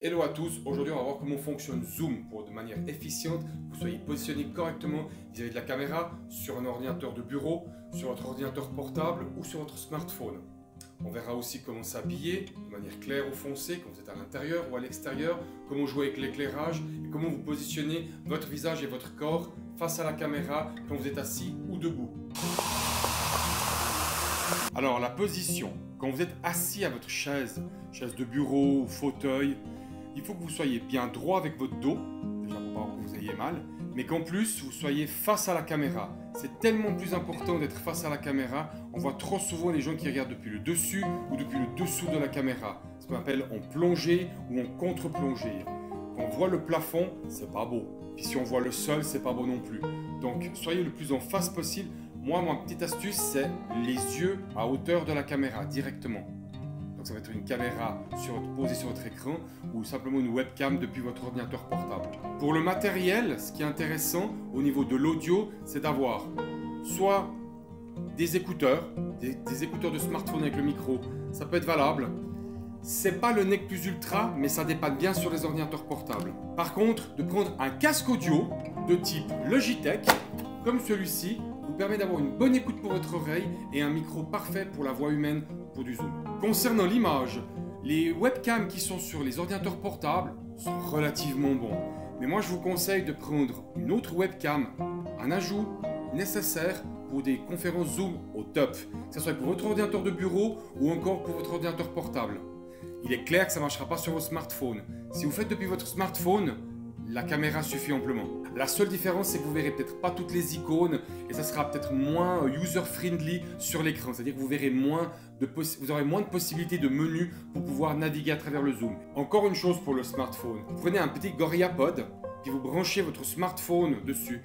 Hello à tous, aujourd'hui on va voir comment fonctionne Zoom pour de manière efficiente, que vous soyez positionné correctement vis-à-vis de la caméra sur un ordinateur de bureau, sur votre ordinateur portable ou sur votre smartphone. On verra aussi comment s'habiller de manière claire ou foncée quand vous êtes à l'intérieur ou à l'extérieur, comment jouer avec l'éclairage et comment vous positionnez votre visage et votre corps face à la caméra quand vous êtes assis ou debout. Alors la position, quand vous êtes assis à votre chaise de bureau ou fauteuil, il faut que vous soyez bien droit avec votre dos, déjà pour pas que vous ayez mal, mais qu'en plus vous soyez face à la caméra. C'est tellement plus important d'être face à la caméra. On voit trop souvent les gens qui regardent depuis le dessus ou depuis le dessous de la caméra, ce qu'on appelle en plongée ou en contre-plongée. Quand on voit le plafond, c'est pas beau. Puis si on voit le sol, c'est pas beau non plus. Donc soyez le plus en face possible. Moi, ma petite astuce, c'est les yeux à hauteur de la caméra, directement. Donc ça va être une caméra posée sur votre écran ou simplement une webcam depuis votre ordinateur portable. Pour le matériel, ce qui est intéressant au niveau de l'audio, c'est d'avoir soit des écouteurs, des écouteurs de smartphone avec le micro, ça peut être valable. C'est pas le Nec Plus Ultra, mais ça dépanne bien sur les ordinateurs portables. Par contre, de prendre un casque audio de type Logitech, comme celui-ci, vous permet d'avoir une bonne écoute pour votre oreille et un micro parfait pour la voix humaine pour du zoom. Concernant l'image, les webcams qui sont sur les ordinateurs portables sont relativement bons. Mais moi, je vous conseille de prendre une autre webcam, un ajout nécessaire pour des conférences Zoom au top, que ce soit pour votre ordinateur de bureau ou encore pour votre ordinateur portable. Il est clair que ça ne marchera pas sur vos smartphones. Si vous faites depuis votre smartphone, la caméra suffit amplement. La seule différence, c'est que vous verrez peut-être pas toutes les icônes et ça sera peut-être moins user-friendly sur l'écran. C'est-à-dire que vous verrez vous aurez moins de possibilités de menus pour pouvoir naviguer à travers le zoom. Encore une chose pour le smartphone. Vous prenez un petit GorillaPod puis vous branchez votre smartphone dessus.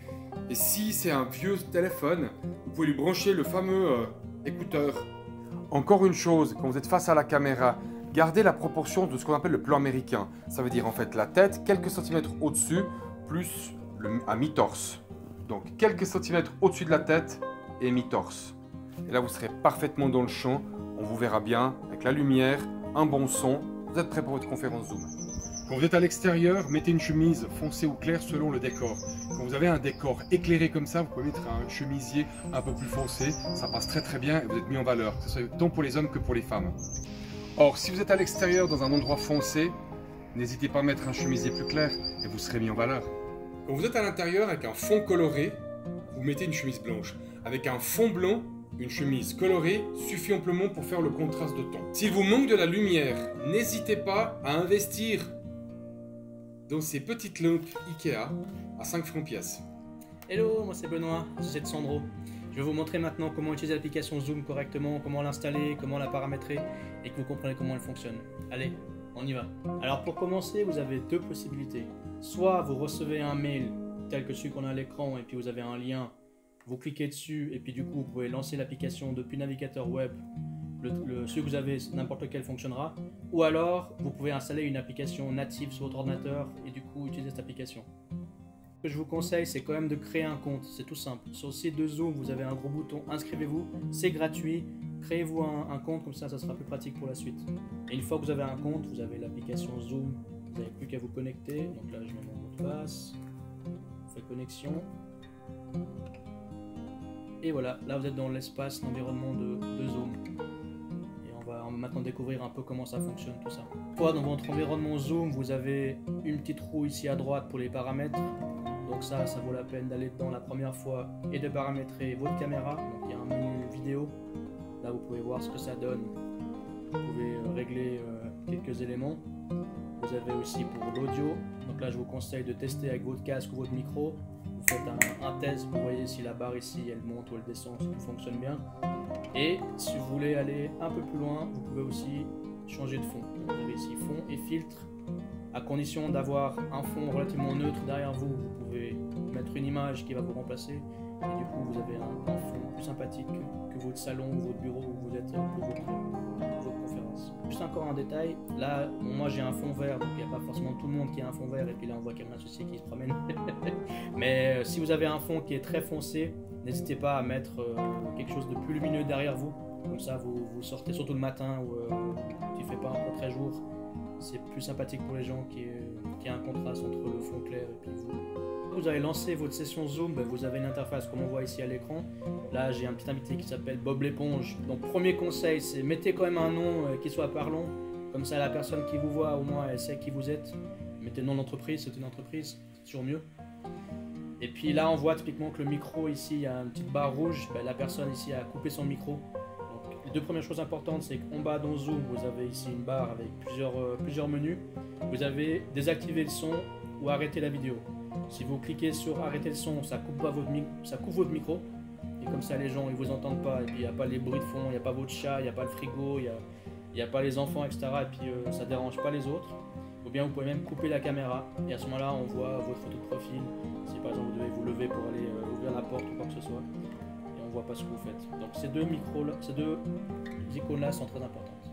Et si c'est un vieux téléphone, vous pouvez lui brancher le fameux écouteur. Encore une chose, quand vous êtes face à la caméra, gardez la proportion de ce qu'on appelle le plan américain. Ça veut dire en fait la tête quelques centimètres au-dessus plus à mi-torse. Donc quelques centimètres au-dessus de la tête et mi-torse. Et là vous serez parfaitement dans le champ. On vous verra bien avec la lumière, un bon son. Vous êtes prêt pour votre conférence Zoom. Quand vous êtes à l'extérieur, mettez une chemise foncée ou claire selon le décor. Quand vous avez un décor éclairé comme ça, vous pouvez mettre un chemisier un peu plus foncé. Ça passe très très bien et vous êtes mis en valeur, que ce soit tant pour les hommes que pour les femmes. Or, si vous êtes à l'extérieur dans un endroit foncé, n'hésitez pas à mettre un chemisier plus clair et vous serez mis en valeur. Quand vous êtes à l'intérieur avec un fond coloré, vous mettez une chemise blanche. Avec un fond blanc, une chemise colorée suffit amplement pour faire le contraste de ton. S'il vous manque de la lumière, n'hésitez pas à investir dans ces petites lampes Ikea à 5 francs pièce. Hello, moi c'est Benoît, c'est Sandro. Je vais vous montrer maintenant comment utiliser l'application Zoom correctement, comment l'installer, comment la paramétrer et que vous comprenez comment elle fonctionne. Allez, on y va. Alors pour commencer, vous avez deux possibilités. Soit vous recevez un mail tel que celui qu'on a à l'écran et puis vous avez un lien, vous cliquez dessus et puis du coup vous pouvez lancer l'application depuis navigateur web. Celui que vous avez, n'importe lequel fonctionnera. Ou alors vous pouvez installer une application native sur votre ordinateur et du coup utiliser cette application. Ce que je vous conseille, c'est quand même de créer un compte, c'est tout simple. Sur le site de Zoom, vous avez un gros bouton inscrivez-vous, c'est gratuit. Créez-vous un compte, comme ça sera plus pratique pour la suite. Et une fois que vous avez un compte, vous avez l'application Zoom, vous n'avez plus qu'à vous connecter. Donc là, je mets mon mot de passe, on fait connexion. Et voilà, là vous êtes dans l'espace, l'environnement de Zoom. Et on va maintenant découvrir un peu comment ça fonctionne tout ça. Dans votre environnement Zoom, vous avez une petite roue ici à droite pour les paramètres. Donc ça vaut la peine d'aller dedans la première fois et de paramétrer votre caméra. Donc il y a un menu vidéo. Là vous pouvez voir ce que ça donne. Vous pouvez régler quelques éléments. Vous avez aussi pour l'audio. Donc là je vous conseille de tester avec votre casque ou votre micro. Vous faites un test, vous voyez si la barre ici elle monte ou elle descend, si tout fonctionne bien. Et si vous voulez aller un peu plus loin, vous pouvez aussi changer de fond. Vous avez ici fond et filtre. À condition d'avoir un fond relativement neutre derrière vous, vous pouvez mettre une image qui va vous remplacer. Et du coup, vous avez un fond plus sympathique que votre salon ou votre bureau où vous êtes pour votre conférence. Juste encore un détail, là, moi j'ai un fond vert, donc il n'y a pas forcément tout le monde qui a un fond vert, et puis là on voit qu'il y a un associé qui se promène. Mais si vous avez un fond qui est très foncé, n'hésitez pas à mettre quelque chose de plus lumineux derrière vous. Comme ça, vous sortez surtout le matin où il ne fait pas encore très jour. c'est plus sympathique pour les gens qu'il y ait un contraste entre le fond clair et puis vous. Vous avez lancé votre session Zoom, vous avez une interface comme on voit ici à l'écran. Là j'ai un petit invité qui s'appelle Bob l'éponge. Donc premier conseil, c'est mettez quand même un nom qui soit parlant. Comme ça la personne qui vous voit au moins elle sait qui vous êtes. Mettez le nom d'entreprise, c'est une entreprise, c'est toujours mieux. Et puis là on voit typiquement que le micro ici, il y a une petite barre rouge, la personne ici a coupé son micro. Donc les deux premières choses importantes, c'est qu'en bas dans Zoom, vous avez ici une barre avec plusieurs menus. Vous avez désactivé le son ou arrêter la vidéo. Si vous cliquez sur arrêter le son, ça coupe votre micro. Et comme ça les gens ils vous entendent pas. Et puis il n'y a pas les bruits de fond, il n'y a pas votre chat, il n'y a pas le frigo, il n'y a pas les enfants, etc. Et puis ça dérange pas les autres. Ou bien vous pouvez même couper la caméra. Et à ce moment-là on voit votre photo de profil. Si par exemple vous devez vous lever pour aller ouvrir la porte ou quoi que ce soit. Et on voit pas ce que vous faites. Donc ces deux icônes là sont très importantes.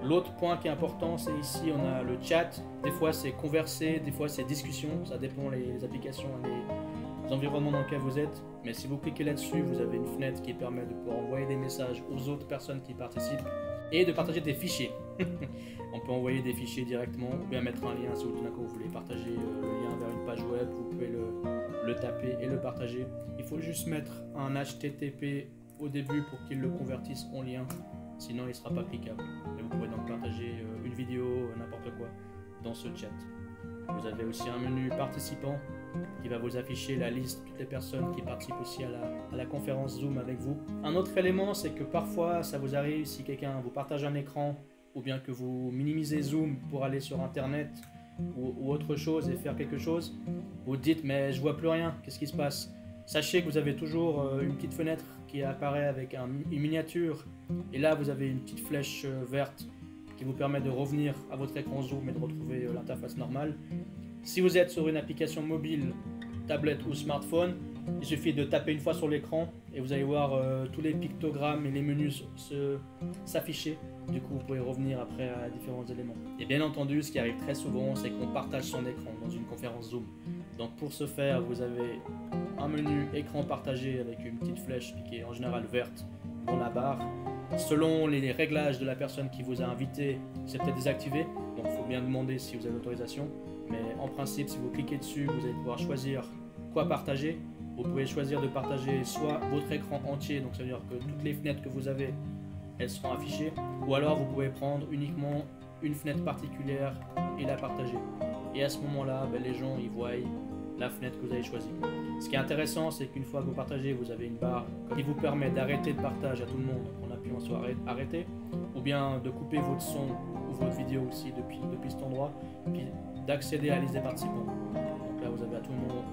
L'autre point qui est important, c'est ici on a le chat. Des fois c'est converser, des fois c'est discussion. Ça dépend les applications et les environnements dans lesquels vous êtes. Mais si vous cliquez là-dessus, vous avez une fenêtre qui permet de pouvoir envoyer des messages aux autres personnes qui participent et de partager des fichiers. On peut envoyer des fichiers directement ou bien mettre un lien si tout d'un coup vous voulez partager le lien vers une page web. Vous pouvez le taper et le partager. Il faut juste mettre un HTTP au début pour qu'il le convertisse en lien. Sinon il ne sera pas cliquable. Et vous pouvez donc partager une vidéo, n'importe quoi, dans ce chat. Vous avez aussi un menu participant qui va vous afficher la liste de toutes les personnes qui participent aussi à la conférence Zoom avec vous. Un autre élément, c'est que parfois ça vous arrive si quelqu'un vous partage un écran ou bien que vous minimisez Zoom pour aller sur internet ou autre chose et faire quelque chose, vous dites mais je vois plus rien, qu'est-ce qui se passe? Sachez que vous avez toujours une petite fenêtre qui apparaît avec une miniature et là vous avez une petite flèche verte qui vous permet de revenir à votre écran Zoom et de retrouver l'interface normale. Si vous êtes sur une application mobile, tablette ou smartphone, il suffit de taper une fois sur l'écran et vous allez voir tous les pictogrammes et les menus s'afficher. Du coup, vous pouvez revenir après à différents éléments. Et bien entendu, ce qui arrive très souvent, c'est qu'on partage son écran dans une conférence Zoom. Donc pour ce faire, vous avez un menu écran partagé avec une petite flèche qui est en général verte dans la barre. Selon les réglages de la personne qui vous a invité, c'est peut-être désactivé, donc il faut bien demander si vous avez l'autorisation. Mais en principe, si vous cliquez dessus, vous allez pouvoir choisir quoi partager. Vous pouvez choisir de partager soit votre écran entier, donc ça veut dire que toutes les fenêtres que vous avez, elles seront affichées, ou alors vous pouvez prendre uniquement une fenêtre particulière et la partager. Et à ce moment-là, les gens ils voient la fenêtre que vous avez choisie. Ce qui est intéressant, c'est qu'une fois que vous partagez, vous avez une barre qui vous permet d'arrêter le partage à tout le monde en appuyant sur arrêter, ou bien de couper votre son ou votre vidéo aussi depuis cet endroit, puis d'accéder à la liste des participants. Donc là, vous avez à tout moment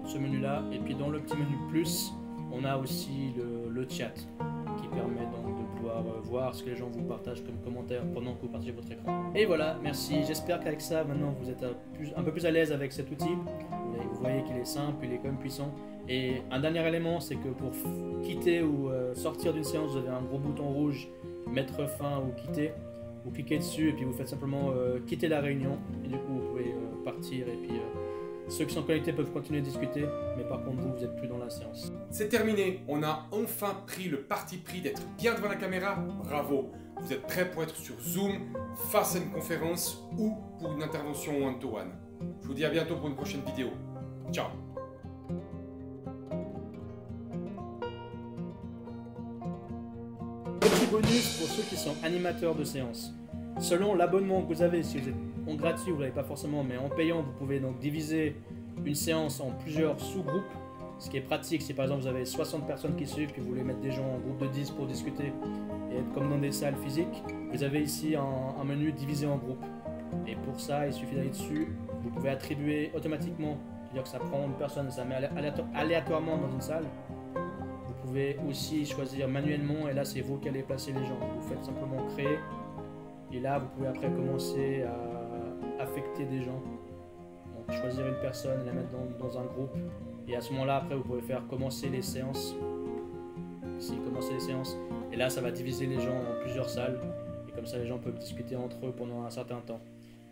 ce menu-là, et puis dans le petit menu plus, on a aussi le chat qui permet donc de pouvoir voir ce que les gens vous partagent comme commentaires pendant que vous partagez votre écran. Et voilà, merci. J'espère qu'avec ça, maintenant, vous êtes un peu plus à l'aise avec cet outil. Vous voyez qu'il est simple, il est quand même puissant. Et un dernier élément, c'est que pour quitter ou sortir d'une séance, vous avez un gros bouton rouge, mettre fin ou quitter. Vous cliquez dessus et puis vous faites simplement quitter la réunion. Et du coup, vous pouvez partir et puis ceux qui sont connectés peuvent continuer de discuter. Mais par contre, vous n'êtes plus dans la séance. C'est terminé. On a enfin pris le parti pris d'être bien devant la caméra. Bravo. Vous êtes prêts pour être sur Zoom, face à une conférence ou pour une intervention one-to-one. Je vous dis à bientôt pour une prochaine vidéo. Ciao. Petit bonus pour ceux qui sont animateurs de séance. Selon l'abonnement que vous avez, si vous êtes en gratuit, vous ne l'avez pas forcément, mais en payant, vous pouvez donc diviser une séance en plusieurs sous-groupes. Ce qui est pratique, si par exemple vous avez 60 personnes qui suivent, puis vous voulez mettre des gens en groupe de 10 pour discuter et être comme dans des salles physiques, vous avez ici un menu divisé en groupes. Et pour ça, il suffit d'aller dessus. Vous pouvez attribuer automatiquement, c'est-à-dire que ça prend une personne, ça met aléatoirement dans une salle. Vous pouvez aussi choisir manuellement, et là c'est vous qui allez placer les gens. Vous faites simplement créer, et là vous pouvez après commencer à affecter des gens. Donc choisir une personne, la mettre dans un groupe, et à ce moment-là après vous pouvez faire commencer les séances. Ici, commencer les séances, et là ça va diviser les gens en plusieurs salles, et comme ça les gens peuvent discuter entre eux pendant un certain temps.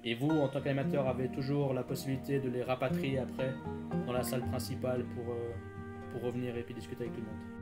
Et vous, en tant qu'animateur, avez toujours la possibilité de les rapatrier après dans la salle principale pour revenir et puis discuter avec tout le monde.